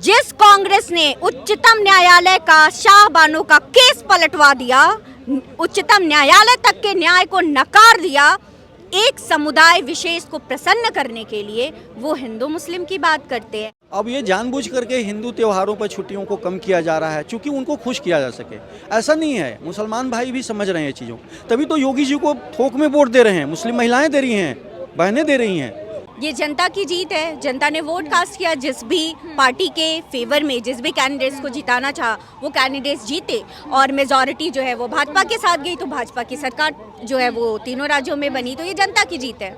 जिस कांग्रेस ने उच्चतम न्यायालय का शाहबानो का केस पलटवा दिया, उच्चतम न्यायालय तक के न्याय को नकार दिया, एक समुदाय विशेष को प्रसन्न करने के लिए वो हिंदू मुस्लिम की बात करते हैं। अब ये जानबूझ करके हिंदू त्योहारों पर छुट्टियों को कम किया जा रहा है क्योंकि उनको खुश किया जा सके। ऐसा नहीं है, मुसलमान भाई भी समझ रहे हैं चीज़ों, तभी तो योगी जी को थोक में वोट दे रहे हैं, मुस्लिम महिलाएं दे रही हैं, बहनें दे रही हैं। ये जनता की जीत है, जनता ने वोट कास्ट किया, जिस भी पार्टी के फेवर में जिस भी कैंडिडेट्स को जिताना चाहा वो कैंडिडेट्स जीते और मेजॉरिटी जो है वो भाजपा के साथ गई, तो भाजपा की सरकार जो है वो तीनों राज्यों में बनी, तो ये जनता की जीत है।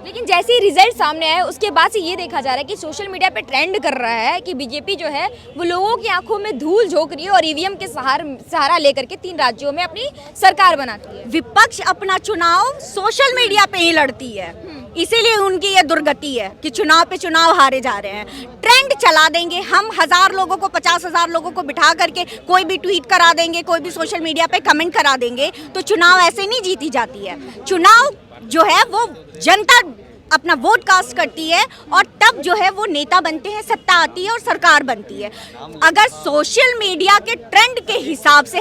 लेकिन जैसे ही रिजल्ट सामने आए उसके बाद से ये देखा जा रहा है कि सोशल मीडिया पे ट्रेंड कर रहा है कि बीजेपी जो है वो लोगों की आंखों में धूल झोंक रही है और ईवीएम के सहारा लेकर के 3 राज्यों में अपनी सरकार बनाती है। विपक्ष अपना चुनाव सोशल मीडिया पे ही लड़ती है, इसीलिए उनकी ये दुर्गति है कि चुनाव पे चुनाव हारे जा रहे हैं। ट्रेंड चला देंगे हम, 1000 लोगों को 50,000 लोगों को बिठा करके कोई भी ट्वीट करा देंगे, कोई भी सोशल मीडिया पे कमेंट करा देंगे, तो चुनाव ऐसे नहीं जीती जाती है। चुनाव जो है वो जनता अपना वोट कास्ट करती है और तब जो है वो नेता बनते हैं, सत्ता आती है और सरकार बनती है। अगर सोशल मीडिया के ट्रेंड के हिसाब से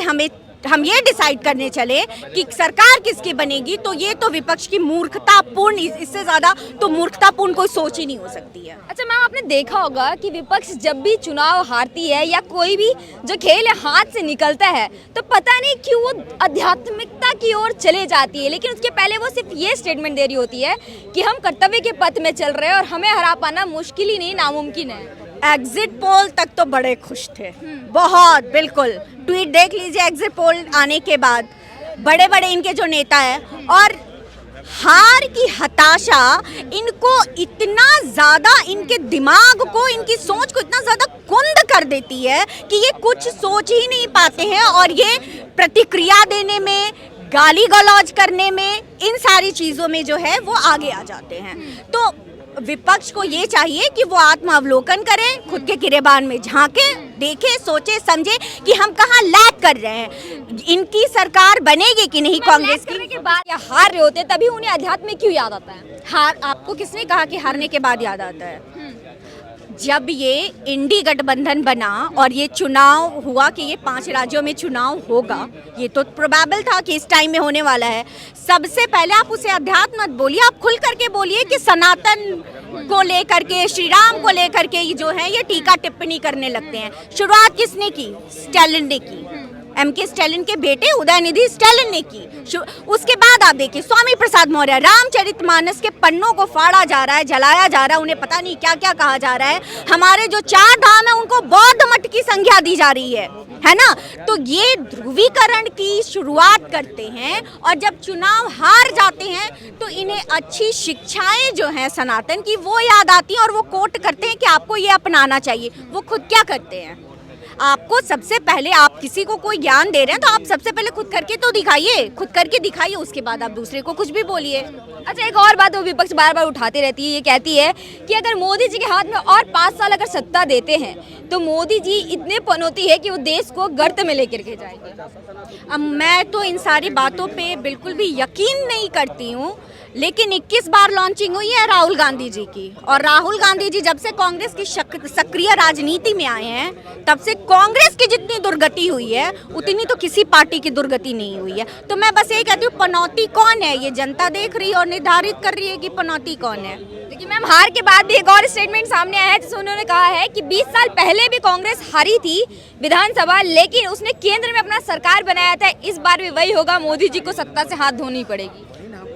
हम ये डिसाइड करने चले कि सरकार किसकी बनेगी, तो ये तो विपक्ष की मूर्खतापूर्ण, इससे ज्यादा तो मूर्खतापूर्ण कोई सोच ही नहीं हो सकती है। अच्छा मैम, आपने देखा होगा कि विपक्ष जब भी चुनाव हारती है या कोई भी जो खेल है हाथ से निकलता है तो पता नहीं क्यों वो आध्यात्मिकता की ओर चले जाती है, लेकिन उसके पहले वो सिर्फ ये स्टेटमेंट दे रही होती है कि हम कर्तव्य के पथ में चल रहे हैं और हमें हरा पाना मुश्किल ही नहीं, नामुमकिन है। एग्जिट पोल तक तो बड़े खुश थे, बहुत, बिल्कुल ट्वीट देख लीजिए एग्जिट पोल आने के बाद, बड़े बड़े इनके जो नेता हैं, और हार की हताशा इनको इतना ज़्यादा, इनके दिमाग को, इनकी सोच को इतना ज़्यादा कुंद कर देती है कि ये कुछ सोच ही नहीं पाते हैं और ये प्रतिक्रिया देने में, गाली गलौज करने में, इन सारी चीज़ों में जो है वो आगे आ जाते हैं। तो विपक्ष को ये चाहिए कि वो आत्मावलोकन करे, खुद के गिरेबान में झांके, देखे, सोचे, समझे कि हम कहाँ लैग कर रहे हैं, इनकी सरकार बनेगी कि नहीं कांग्रेस की। के बाद या हार रहे होते तभी उन्हें अध्यात्म क्यों याद आता है? हार आपको किसने कहा कि हारने के बाद याद आता है? जब ये इंडी गठबंधन बना और ये चुनाव हुआ कि ये 5 राज्यों में चुनाव होगा, ये तो प्रोबेबल था कि इस टाइम में होने वाला है। सबसे पहले आप उसे अध्यात्म मत बोलिए, आप खुल करके बोलिए कि सनातन को लेकर के, श्री राम को लेकर के जो है ये टीका टिप्पणी करने लगते हैं। शुरुआत किसने की? स्टालिन ने की, एमके स्टालिन के बेटे उदयनिधि स्टालिन ने की। उसके बाद आप देखिए स्वामी प्रसाद मौर्य, रामचरितमानस के पन्नों को फाड़ा जा रहा है, जलाया जा रहा है, उन्हें पता नहीं क्या क्या कहा जा रहा है। हमारे जो 4 धाम है उनको बौद्ध मठ की संज्ञा दी जा रही है ना। तो ये ध्रुवीकरण की शुरुआत करते हैं और जब चुनाव हार जाते हैं तो इन्हें अच्छी शिक्षाएं जो हैं सनातन की वो याद आती हैं और वो कोट करते हैं कि आपको ये अपनाना चाहिए। वो खुद क्या करते हैं? आपको सबसे पहले, आप किसी को कोई ज्ञान दे रहे हैं तो आप सबसे पहले खुद करके तो दिखाइए, खुद करके दिखाइए, उसके बाद आप दूसरे को कुछ भी बोलिए। अच्छा, एक और बात वो विपक्ष बार बार उठाती रहती है, ये कहती है कि अगर मोदी जी के हाथ में और 5 साल अगर सत्ता देते हैं तो मोदी जी इतने पनौती है कि वो देश को गर्त में लेकर के जाएंगे। अब मैं तो इन सारी बातों पे बिल्कुल भी यकीन नहीं करती हूँ, लेकिन 21 बार लॉन्चिंग हुई है राहुल गांधी जी की, और राहुल गांधी जी जब से कांग्रेस की सक्रिय राजनीति में आए हैं तब से कांग्रेस की जितनी दुर्गति हुई है उतनी तो किसी पार्टी की दुर्गति नहीं हुई है। तो मैं बस यही कहती हूँ, पनौती कौन है ये जनता देख रही है और निर्धारित कर रही है कि पनौती कौन है। लेकिन मैम, हार के बाद भी एक और स्टेटमेंट सामने आया है जिसमें उन्होंने कहा है कि 20 साल पहले भी कांग्रेस हारी थी विधानसभा, लेकिन उसने केंद्र में अपना सरकार बनाया था, इस बार भी वही होगा, मोदी जी को सत्ता से हाथ धोनी पड़ेगी।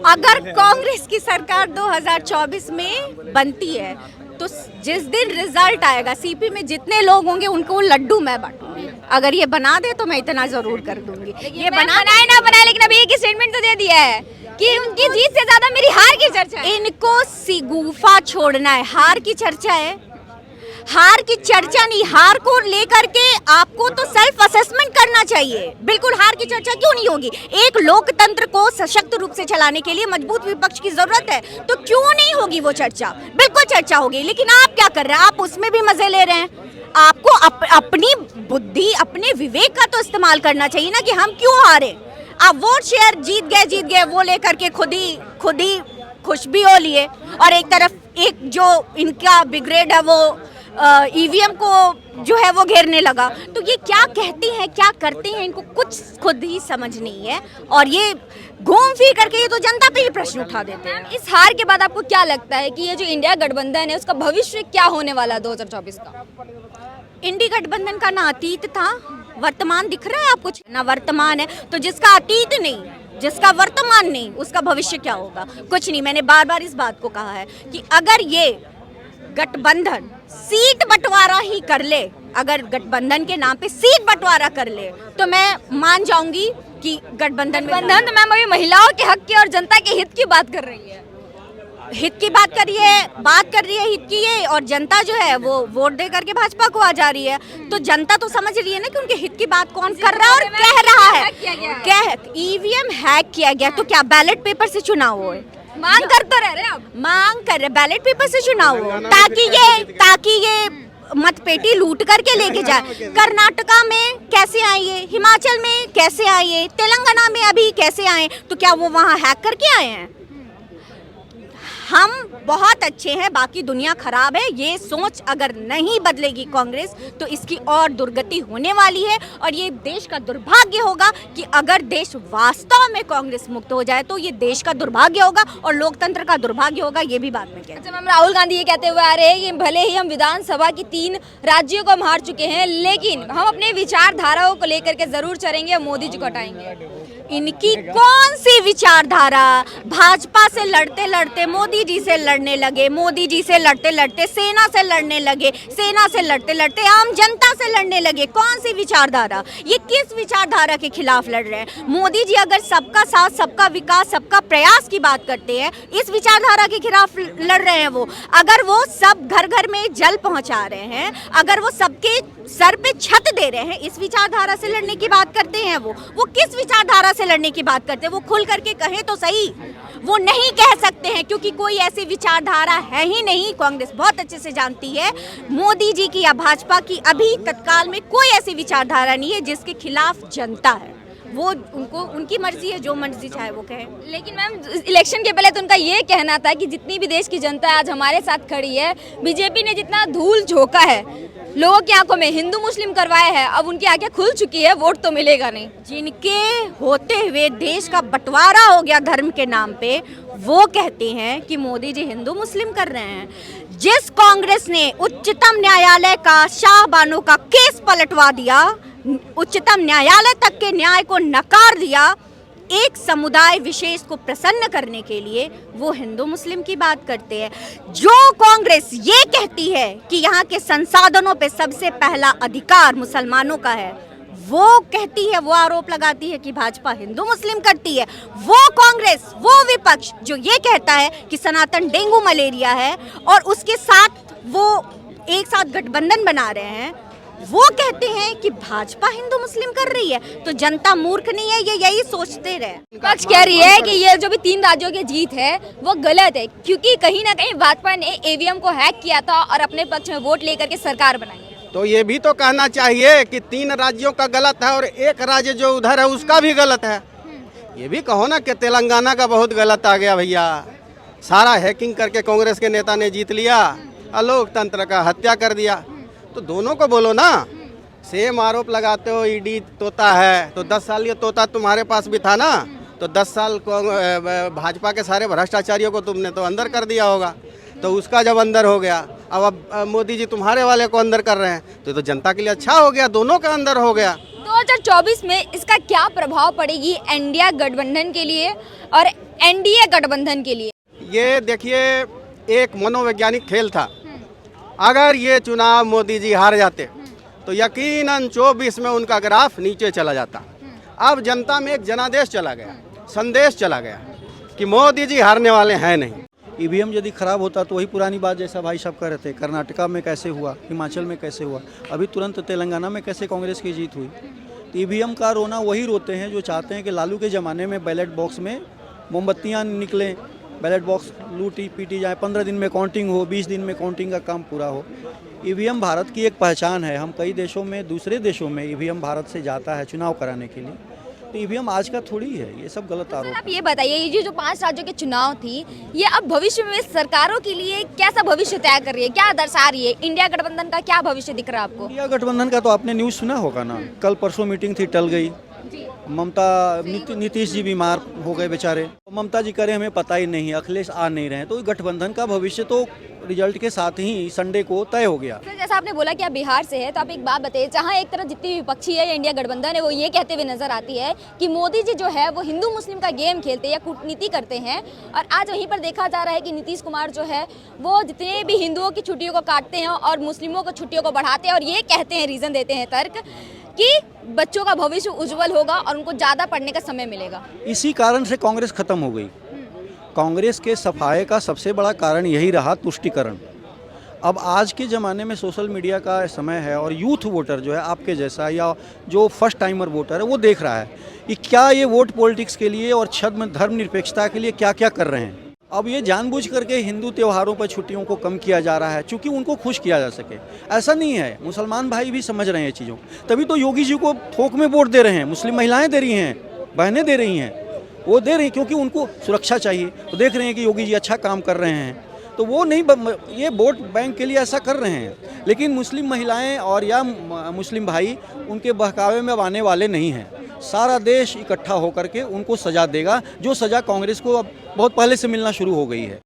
अगर कांग्रेस की सरकार 2024 में बनती है तो जिस दिन रिजल्ट आएगा, सीपी में जितने लोग होंगे उनको लड्डू मैं बांटूंगी। अगर ये बना दे तो मैं इतना जरूर कर दूंगी। ये बनाए ना बनाए, लेकिन अभी एक स्टेटमेंट तो दे दिया है कि उनकी जीत से ज्यादा मेरी हार की चर्चा है। इनको सिगुफा छोड़ना है, हार की चर्चा है, हार की चर्चा नहीं। हार को लेकर के आपको तो सेल्फ असेसमेंट करना चाहिए। बिल्कुल हार की चर्चा क्यों नहीं होगी? एक लोकतंत्र को सशक्त रूप से चलाने के लिए मजबूत विपक्ष की जरूरत है, तो क्यों नहीं होगी वो चर्चा? बिल्कुल चर्चा होगी। लेकिन आप क्या कर रहे हैं? आप उसमें भी मजे ले रहे हैं। आपको अपनी बुद्धि, अपने विवेक का तो इस्तेमाल करना चाहिए ना कि हम क्यों हारे। आप वोट शेयर जीत गए वो लेकर के खुद ही खुश भी हो लिए, और एक तरफ एक जो इनका बिग्रेड है वो ईवीएम को जो है वो घेरने लगा। तो ये क्या कहती हैं, क्या करते हैं, इनको कुछ खुद ही समझ नहीं है और ये घूम फिर करके ये तो जनता पे ही प्रश्न उठा देते हैं। इस हार के बाद आपको क्या लगता है कि ये जो इंडिया गठबंधन है उसका भविष्य क्या होने वाला है 2024 का? इंडी गठबंधन का ना अतीत था, वर्तमान दिख रहा है आपको? ना वर्तमान है, तो जिसका अतीत नहीं, जिसका वर्तमान नहीं, उसका भविष्य क्या होगा? कुछ नहीं। मैंने बार बार इस बात को कहा है कि अगर ये गठबंधन सीट बंटवारा ही कर ले, अगर गठबंधन के नाम पे सीट बंटवारा कर ले, तो मैं मान जाऊंगी कि गठबंधन तो मैम अभी महिलाओं के हक की और जनता के हित की बात कर रही है। हित की बात कर रही है हित की ये, और जनता जो है वो वोट दे करके भाजपा को आ जा रही है। तो जनता तो समझ रही है ना कि उनके हित की बात कौन कर रहा है और कह रहा है। क्या ईवीएम हैक किया गया, तो क्या बैलेट पेपर से चुनाव हो? मांग कर तो रह रहे हैं, अब मांग कर रहे बैलेट पेपर से चुनाव हो, ताकि ये मतपेटी लूट करके लेके जाए। कर्नाटका में कैसे आए, हिमाचल में कैसे आए, तेलंगाना में अभी कैसे आए? तो क्या वो वहाँ हैक करके आए हैं? हम बहुत अच्छे हैं, बाकी दुनिया खराब है। ये सोच अगर नहीं बदलेगी कांग्रेस तो इसकी और दुर्गति होने वाली है और ये देश का दुर्भाग्य होगा कि अगर देश वास्तव में कांग्रेस मुक्त हो जाए तो ये देश का दुर्भाग्य होगा और लोकतंत्र का दुर्भाग्य होगा। ये भी बात में कहती हूं। अच्छा मैम, राहुल गांधी ये कहते हुए आ रहे हैं कि भले ही हम विधानसभा की 3 राज्यों को हम हार चुके हैं, लेकिन हम अपने विचारधाराओं को लेकर के जरूर चलेंगे, मोदी जी को हटाएंगे। इनकी कौन सी विचारधारा? भाजपा से लड़ते लड़ते मोदी जी से लड़ने लगे, मोदी जी से लड़ते लड़ते सेना से लड़ने लगे, सेना से लड़ते लड़ते आम जनता से लड़ने लगे। कौन सी विचारधारा? ये किस विचारधारा के खिलाफ लड़ रहे हैं? मोदी जी अगर सबका साथ, सबका विकास, सबका प्रयास की बात करते हैं, इस विचारधारा के खिलाफ लड़ रहे हैं वो। अगर वो सब घर घर में जल पहुंचा रहे हैं, अगर वो सबके सर पे छत दे रहे हैं, इस विचारधारा से लड़ने की बात करते हैं वो किस विचारधारा से लड़ने की बात करते हैं? वो खुल करके कहें तो सही। वो नहीं कह सकते हैं क्योंकि कोई ऐसी विचारधारा है ही नहीं। कांग्रेस बहुत अच्छे से जानती है मोदी जी की या भाजपा की अभी तत्काल में कोई ऐसी विचारधारा नहीं है जिसके खिलाफ जनता है। वो उनकी मर्जी है, जो मर्जी चाहे वो कहे। लेकिन मैम इलेक्शन के पहले तो उनका ये कहना था कि जितनी भी देश की जनता आज हमारे साथ खड़ी है, बीजेपी ने जितना धूल झोंका है लोगों की आंखों में, हिंदू मुस्लिम करवाया है, अब उनकी आंखें खुल चुकी है, वोट तो मिलेगा नहीं। जिनके होते हुए देश का बंटवारा हो गया धर्म के नाम पे, वो कहते हैं कि मोदी जी हिंदू मुस्लिम कर रहे हैं। जिस कांग्रेस ने उच्चतम न्यायालय का शाह बानो का केस पलटवा दिया, उच्चतम न्यायालय तक के न्याय को नकार दिया एक समुदाय विशेष को प्रसन्न करने के लिए, वो हिंदू मुस्लिम की बात करते हैं। जो कांग्रेस ये कहती है कि यहाँ के संसाधनों पे सबसे पहला अधिकार मुसलमानों का है, वो कहती है, वो आरोप लगाती है कि भाजपा हिंदू मुस्लिम करती है। वो कांग्रेस, वो विपक्ष जो ये कहता है कि सनातन डेंगू मलेरिया है और उसके साथ वो एक साथ गठबंधन बना रहे हैं, वो कहते हैं कि भाजपा हिंदू मुस्लिम कर रही है। तो जनता मूर्ख नहीं है, ये यही सोचते रहे। विपक्ष कह रही है कि ये जो भी 3 राज्यों की जीत है वो गलत है, क्योंकि कहीं ना कहीं भाजपा ने ईवीएम को हैक किया था और अपने पक्ष में वोट लेकर के सरकार बनाई है। तो ये भी तो कहना चाहिए कि 3 राज्यों का गलत है और एक राज्य जो उधर है उसका भी गलत है। ये भी कहो ना कि तेलंगाना का बहुत गलत आ गया भैया, सारा हैकिंग करके कांग्रेस के नेता ने जीत लिया और लोकतंत्र का हत्या कर दिया। तो दोनों को बोलो ना, सेम आरोप लगाते हो ईडी तोता है, तो 10 साल ये तोता तुम्हारे पास भी था ना, तो 10 साल भाजपा के सारे भ्रष्टाचारियों को तुमने तो अंदर कर दिया होगा। तो उसका जब अंदर हो गया, अब मोदी जी तुम्हारे वाले को अंदर कर रहे हैं, तो जनता के लिए अच्छा हो गया, दोनों का अंदर हो गया। 2024 में इसका क्या प्रभाव पड़ेगी इंडिया गठबंधन के लिए और एनडीए गठबंधन के लिए? ये देखिए, एक मनोवैज्ञानिक खेल था। अगर ये चुनाव मोदी जी हार जाते तो यकीनन 24 में उनका ग्राफ नीचे चला जाता। अब जनता में एक जनादेश चला गया, संदेश चला गया कि मोदी जी हारने वाले हैं नहीं। ईवीएम यदि खराब होता तो वही पुरानी बात जैसा भाई साहब कह रहे थे, कर्नाटका में कैसे हुआ, हिमाचल में कैसे हुआ, अभी तुरंत तेलंगाना में कैसे कांग्रेस की जीत हुई। ईवीएम का रोना वही रोते हैं जो चाहते हैं कि लालू के ज़माने में बैलेट बॉक्स में मोमबत्तियाँ निकलें, बैलेट बॉक्स लूटी पीटी जाए, 15 दिन में काउंटिंग हो, 20 दिन में काउंटिंग का काम पूरा हो। ईवीएम भारत की एक पहचान है। हम कई देशों में, दूसरे देशों में ईवीएम भारत से जाता है चुनाव कराने के लिए, तो ईवीएम आज का थोड़ी है, ये सब गलत सर आरोप। आप ये बताइए, ये जो 5 राज्यों के चुनाव थी, ये अब भविष्य में सरकारों के लिए कैसा भविष्य तय कर रही है, क्या दर्शा रही है? इंडिया गठबंधन का क्या भविष्य दिख रहा है आपको? इंडिया गठबंधन का तो आपने न्यूज़ सुना होगा ना, कल परसों मीटिंग थी, टल गई। ममता नीतीश जी बीमार हो गए बेचारे, ममता जी करे हमें पता ही नहीं, अखिलेश आ नहीं रहे, तो गठबंधन का भविष्य तो रिजल्ट के साथ ही संडे को तय हो गया। सर जैसा आपने बोला कि आप बिहार से है, तो आप एक बात बताइए, जहाँ एक तरफ जितनी विपक्षी है या इंडिया गठबंधन है वो ये कहते हुए नजर आती है कि मोदी जी जो है वो हिंदू मुस्लिम का गेम खेलते हैं या कूटनीति करते हैं, और आज वहीं पर देखा जा रहा है कि नीतीश कुमार जो है वो जितने भी हिंदुओं की छुट्टियों को काटते हैं और मुस्लिमों को छुट्टियों को बढ़ाते हैं, और ये कहते हैं, रीजन देते हैं तर्क कि बच्चों का भविष्य उज्जवल होगा और उनको ज़्यादा पढ़ने का समय मिलेगा। इसी कारण से कांग्रेस खत्म हो गई। कांग्रेस के सफाए का सबसे बड़ा कारण यही रहा, तुष्टीकरण। अब आज के ज़माने में सोशल मीडिया का समय है और यूथ वोटर जो है आपके जैसा या जो फर्स्ट टाइमर वोटर है वो देख रहा है कि क्या ये वोट पॉलिटिक्स के लिए और छद्म धर्मनिरपेक्षता के लिए क्या क्या कर रहे हैं। अब ये जानबूझ करके हिंदू त्योहारों पर छुट्टियों को कम किया जा रहा है क्योंकि उनको खुश किया जा सके। ऐसा नहीं है, मुसलमान भाई भी समझ रहे हैं ये चीज़ों, तभी तो योगी जी को थोक में वोट दे रहे हैं। मुस्लिम महिलाएं दे रही हैं, बहनें दे रही हैं, वो दे रही हैं क्योंकि उनको सुरक्षा चाहिए। वो देख रहे हैं कि योगी जी अच्छा काम कर रहे हैं, तो वो नहीं ये वोट बैंक के लिए ऐसा कर रहे हैं। लेकिन मुस्लिम महिलाएं और या मुस्लिम भाई उनके बहकावे में आने वाले नहीं हैं। सारा देश इकट्ठा होकर के उनको सजा देगा, जो सजा कांग्रेस को अब बहुत पहले से मिलना शुरू हो गई है।